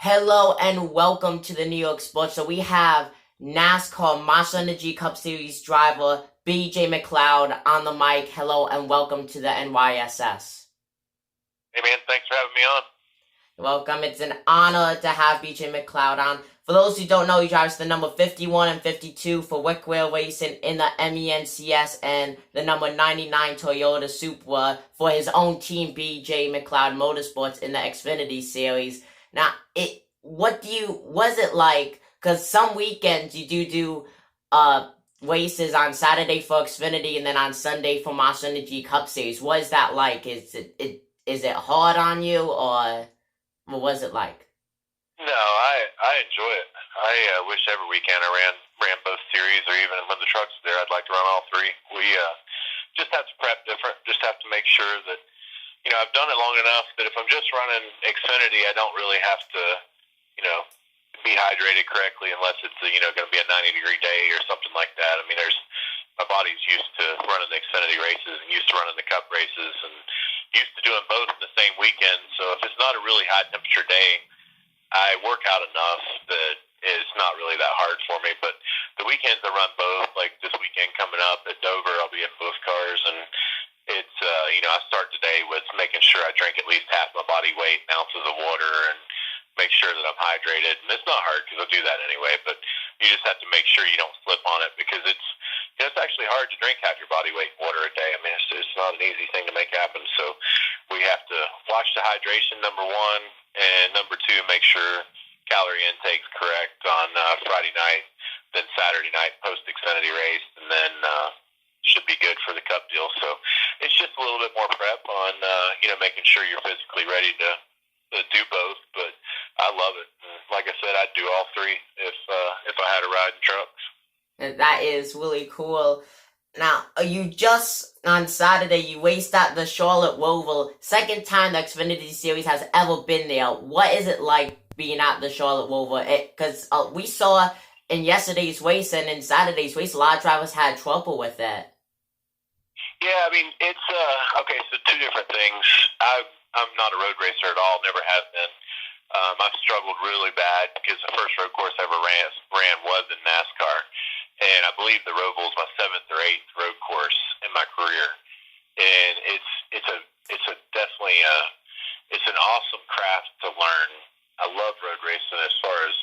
Hello and welcome to the New York Sports. So we have NASCAR Monster Energy Cup Series driver BJ McLeod on the mic. Hello and welcome to the NYSS. Hey man, thanks for having me on. Welcome. It's an honor to have BJ McLeod on. For those who don't know, he drives the number 51 and 52 for Wickwell Racing in the MENCS and the number 99 Toyota Supra for his own team, BJ McLeod Motorsports, in the Xfinity Series. Now, was it like? Because some weekends you do races on Saturday for Xfinity and then on Sunday for Monster Energy Cup Series. What is that like? Is it hard on you, or what was it like? No, I enjoy it. I wish every weekend I ran both series, or even when the truck's there, I'd like to run all three. We just have to prep different. Just have to make sure that I've done it long enough that if I'm just running Xfinity, I don't really have to be hydrated correctly unless it's going to be a 90-degree day or something like that. I mean, my body's used to running the Xfinity races and used to running the Cup races and used to doing both in the same weekend. So if it's not a really high temperature day, I work out enough that it's not really that hard for me. But the weekends I run both, like this weekend coming up at Dover, I'll be in both cars, and it's I start today with making sure I drink at least half my body weight in ounces of water and make sure that I'm hydrated. And it's not hard because I'll do that anyway, but you just have to make sure you don't slip on it because it's actually hard to drink half your body weight in water a day. I mean, it's not an easy thing to make happen. So we have to watch the hydration, number one, and number two, make sure calorie intake's correct on Friday night, then Saturday night post Xfinity race, and then should be good for the Cup deal. So it's just a little bit more prep on making sure you're physically ready to do both. But I love it. Like I said, I'd do all three if I had a ride in trucks. That is really cool. Now, you just on Saturday you raced at the Charlotte Roval. Second time the Xfinity Series has ever been there. What is it like being at the Charlotte Roval? Because we saw in yesterday's race and in Saturday's race, a lot of drivers had trouble with it. Yeah, I mean it's okay. So two different things. I'm not a road racer at all. Never have been. I've struggled really bad because the first road course I ever ran was in NASCAR, and I believe the Roval is my seventh or eighth road course in my career. And it's definitely it's an awesome craft to learn. I love road racing as far as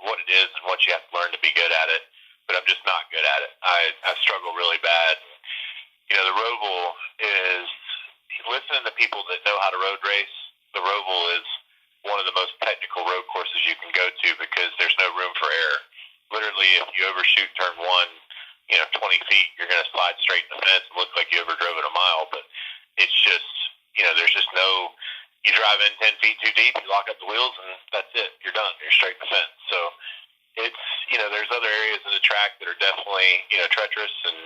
what it is and what you have to learn to be good at it. But I'm just not good at it. I struggle really bad. The Roval is listening to people that know how to road race. The Roval is one of the most technical road courses you can go to because there's no room for error. Literally, if you overshoot turn one, 20 feet, you're going to slide straight in the fence and look like you overdrove it a mile. But it's just, there's just no, you drive in 10 feet too deep, you lock up the wheels, and that's it. You're done. You're straight in the fence. So it's, there's other areas of the track that are definitely, treacherous, and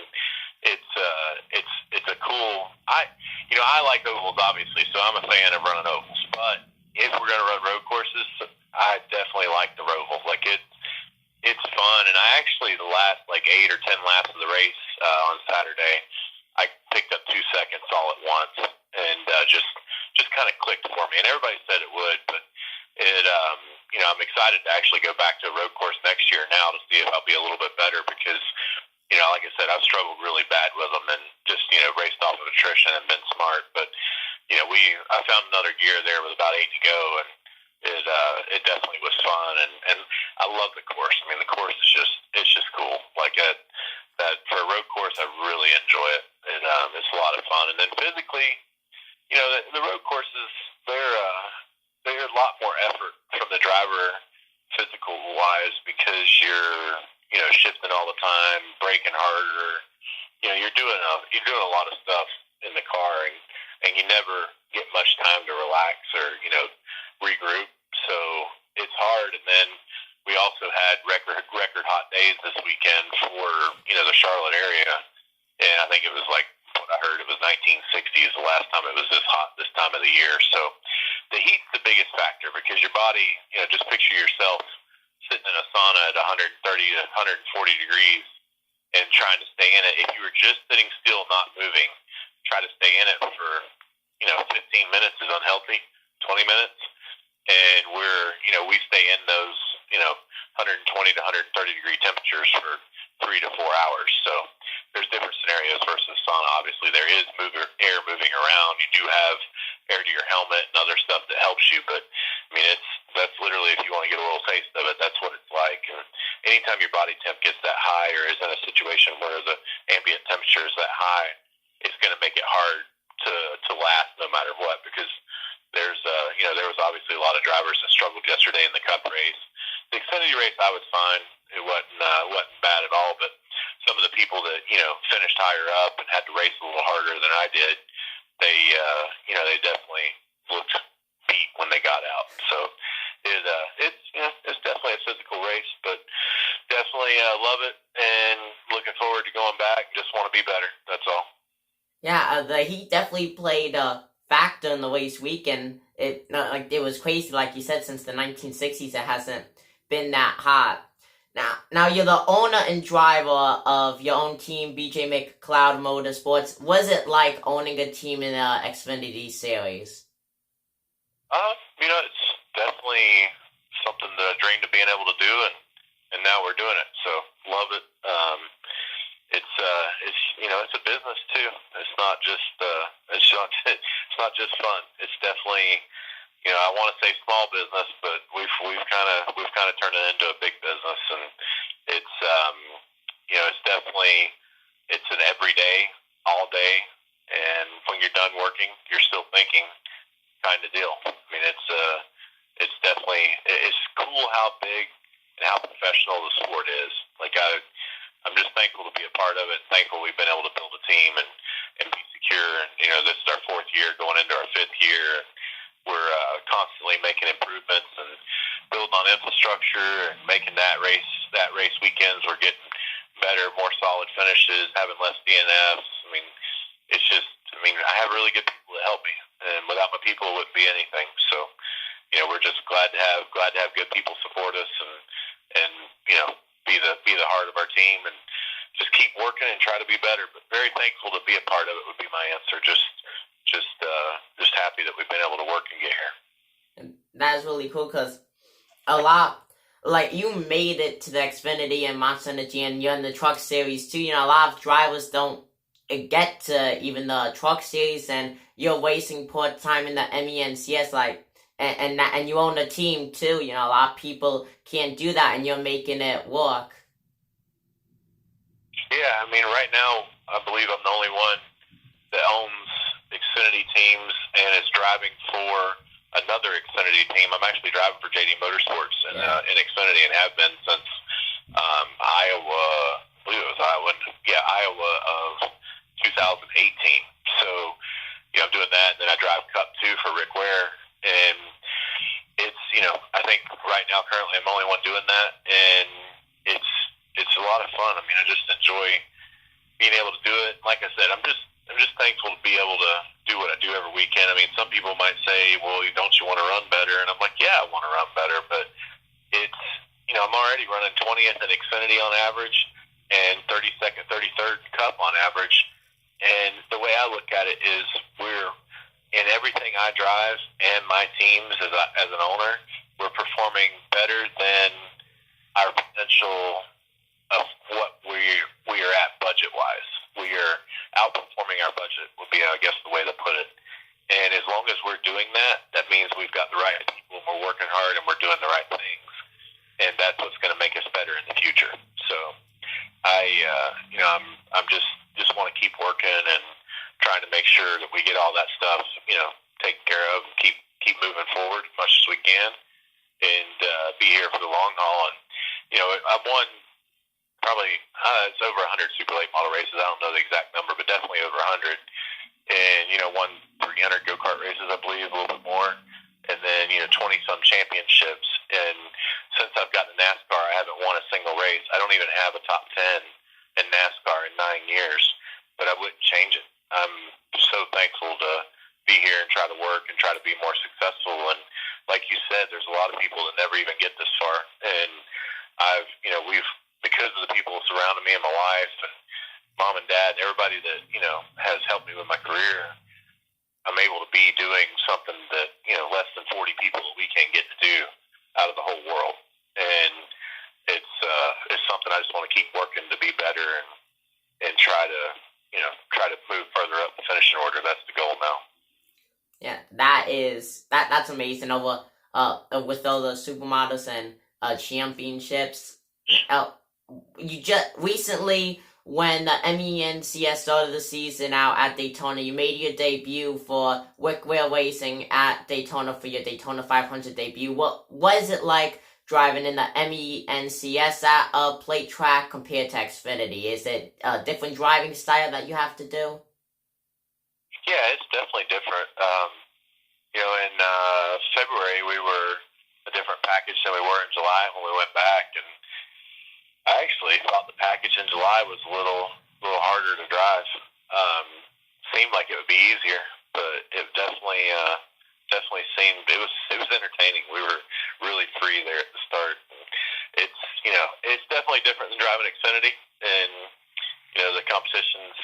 it's a cool, I like ovals, obviously, so I'm a fan of running ovals. But if we're going to run road courses, I definitely like the Roval. Like it's fun, and I actually the last 8 or 10 laps of the race on Saturday, I picked up 2 seconds all at once, and just kind of clicked for me. And everybody said it would, but it I'm excited to actually go back to a road course next year now to see if I'll be a little bit better because like I said, I've struggled really bad with them and just raced off of attrition and been smart, but I found another gear there with about 8 to go, and it definitely was fun, and I love the course. I mean, the course is just cool. Like that for a road course, I really enjoy it. It's a lot of fun, and then physically, the road courses they're a lot more effort from the driver physical wise because you're shifting all the time, braking harder. You're doing a lot of stuff in the car, and you never get much time to relax or regroup. So it's hard. And then we also had record hot days this weekend for the Charlotte area, and I think it was like what I heard it was 1960s the last time it was this hot this time of the year. So the heat's the biggest factor because your body, just picture yourself sitting in a sauna at 130 to 140 degrees and trying to stay in it. If you were just sitting still, not moving, try to stay in it for 15 minutes is unhealthy, 20 minutes, and we're 120 to 130 degree temperatures for 3 to 4 hours. So there's different scenarios versus sauna. Obviously, there is air moving around. You do have air to your helmet and other stuff that helps you. But I mean, that's literally, if you want to get a little taste of it, that's what it's like. And anytime your body temp gets that high, or is in a situation where the ambient temperature is that high, it's going to make it hard to last no matter what, because there was obviously a lot of drivers that struggled yesterday in the Cup race. The Xfinity race, I was fine. It wasn't bad at all, but some of the people that, finished higher up and had to race a little harder than I did, they definitely looked beat when they got out. So it's definitely a physical race, but definitely love it and looking forward to going back and just want to be better. That's all. Yeah, the heat definitely played a factor in the race weekend. It was crazy, like you said, since the 1960s it hasn't been that hot. Now you're the owner and driver of your own team, BJ McLeod Motorsports. Was it like owning a team in the Xfinity Series? It's definitely something that I dreamed of being able to do, and now we're doing it. So love it. It's a business too. It's not just it's not just fun. It's definitely, I want to say small business, but we've kind of turned it into a big business, and it's definitely, it's an everyday, all day, and when you're done working, you're still thinking kind of deal. I mean, it's definitely, it's cool how big and how professional the sport is. Like I'm just thankful to be a part of it. Thankful we've been able to build a team and be secure. And this is our 4th year, going into our 5th year. We're constantly making improvements and building on infrastructure and making that race weekends. We're getting better, more solid finishes, having less DNFs. I mean, I have really good people that help me, and without my people, it wouldn't be anything. So, we're just glad to have good people support us and be the heart of our team, and just keep working and try to be better. But very thankful to be a part of it would be my answer. Just happy that we've been able to work and get here. And that's really cool, because a lot, like, you made it to the Xfinity and Monster Energy, and you're in the Truck Series too. A lot of drivers don't get to even the Truck Series, and you're wasting poor time in the MENCS, and you own a team too. A lot of people can't do that, and you're making it work. Yeah, I mean, right now, I believe I'm the only one that owns Xfinity teams and is driving for another Xfinity team. I'm actually driving for JD Motorsports in Xfinity, and have been since Iowa. I believe it was Iowa. Yeah, Iowa of 2018. So, I'm doing that, and then I drive Cup 2 for Rick Ware, and it's, I think right now currently I'm the only one doing that, and it's a lot of fun. I mean, I just enjoy being able to do it. Like I said, I'm just thankful to be able to do what I do every weekend. I mean, some people might say, well, don't you want to run better? And I'm like, yeah, I want to run better, but it's, I'm already running 20th in Xfinity on average and 32nd, 33rd Cup on average. And the way I look at it is, we're, in everything I drive and my teams as an owner, we're performing better than our potential of what we are at budget-wise. We are outperforming our budget, would be, I guess, the way to put it. And as long as we're doing that, that means we've got the right people, and we're working hard, and we're doing the right things. And that's what's going to make us better in the future. So I'm just want to keep working and trying to make sure that we get all that stuff, taken care of, and keep moving forward as much as we can, and be here for the long haul. And I've won probably it's over 100 Super Late Model races. I don't know the exact number, but definitely over 100. And won 300 go-kart races, I believe, a little bit more, and then 20-some championships. And since I've gotten to NASCAR, I haven't won a single race. I don't even have a top 10 in NASCAR in 9 years, but I wouldn't change it. I'm so thankful to be here and try to work and try to be more successful. And like you said, there's a lot of people that never even get this far. And we've, because of the people surrounding me in my life, and mom and dad, and everybody that, has helped me with my career, I'm able to be doing something that, less than 40 people a weekend get to do out of the whole world. And finishing order. That's the goal now. Yeah, that's amazing. Over with all the supermodels and championships. You just recently, when the MENCS started the season out at Daytona, you made your debut for Wick Wheel Racing at Daytona for your Daytona 500 debut. What was it like driving in the MENCS at a plate track compared to Xfinity? Is it a different driving style that you have to do? Yeah, it's definitely different. In February we were a different package than we were in July when we went back, and I actually thought the package in July was a little harder to drive. Seemed like it would be easier, but it definitely seemed it was entertaining. We were really free there at the start. It's definitely different than driving Xfinity, and the competition's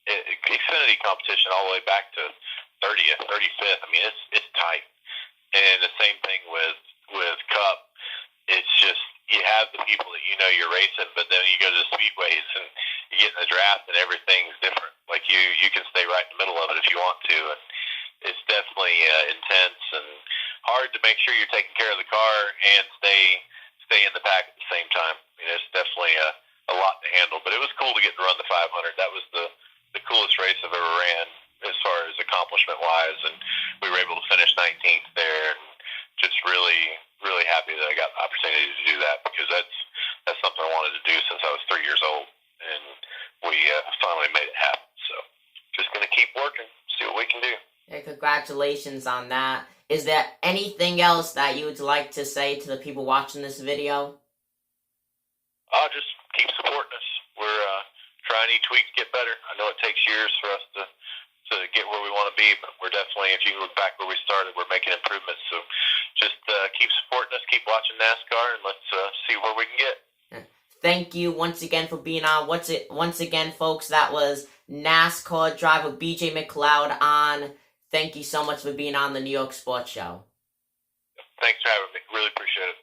Xfinity competition all the way back to 30th, 35th. I mean, it's tight, and the same thing with Cup. It's just you have the people that you're racing, but then you go to the speedways and you get in the draft and everything's different. Like you can stay right in the middle of it if you want to, and it's definitely intense and hard to make sure you're taking care of the car and stay in the pack at the same time. It's definitely a lot to handle, but it was cool to get to run the 500. That was the coolest race I've ever ran as far as accomplishment wise, and we were able to finish 19th there, and just really happy that I got the opportunity to do that, because that's something I wanted to do since I was 3 years old, and we finally made it happen. So just going to keep working, see what we can do. Yeah, congratulations on that. Is there anything else that you would like to say to the people watching this video? Just keep supporting us. We're trying each week to get better. I know it takes years for us to get where we want to be, but we're definitely, if you look back where we started, we're making improvements. So just keep supporting us, keep watching NASCAR, and let's see where we can get. Thank you once again for being on. Once again, folks, that was NASCAR driver BJ McLeod on. Thank you so much for being on the New York Sports Show. Thanks for having me. Really appreciate it.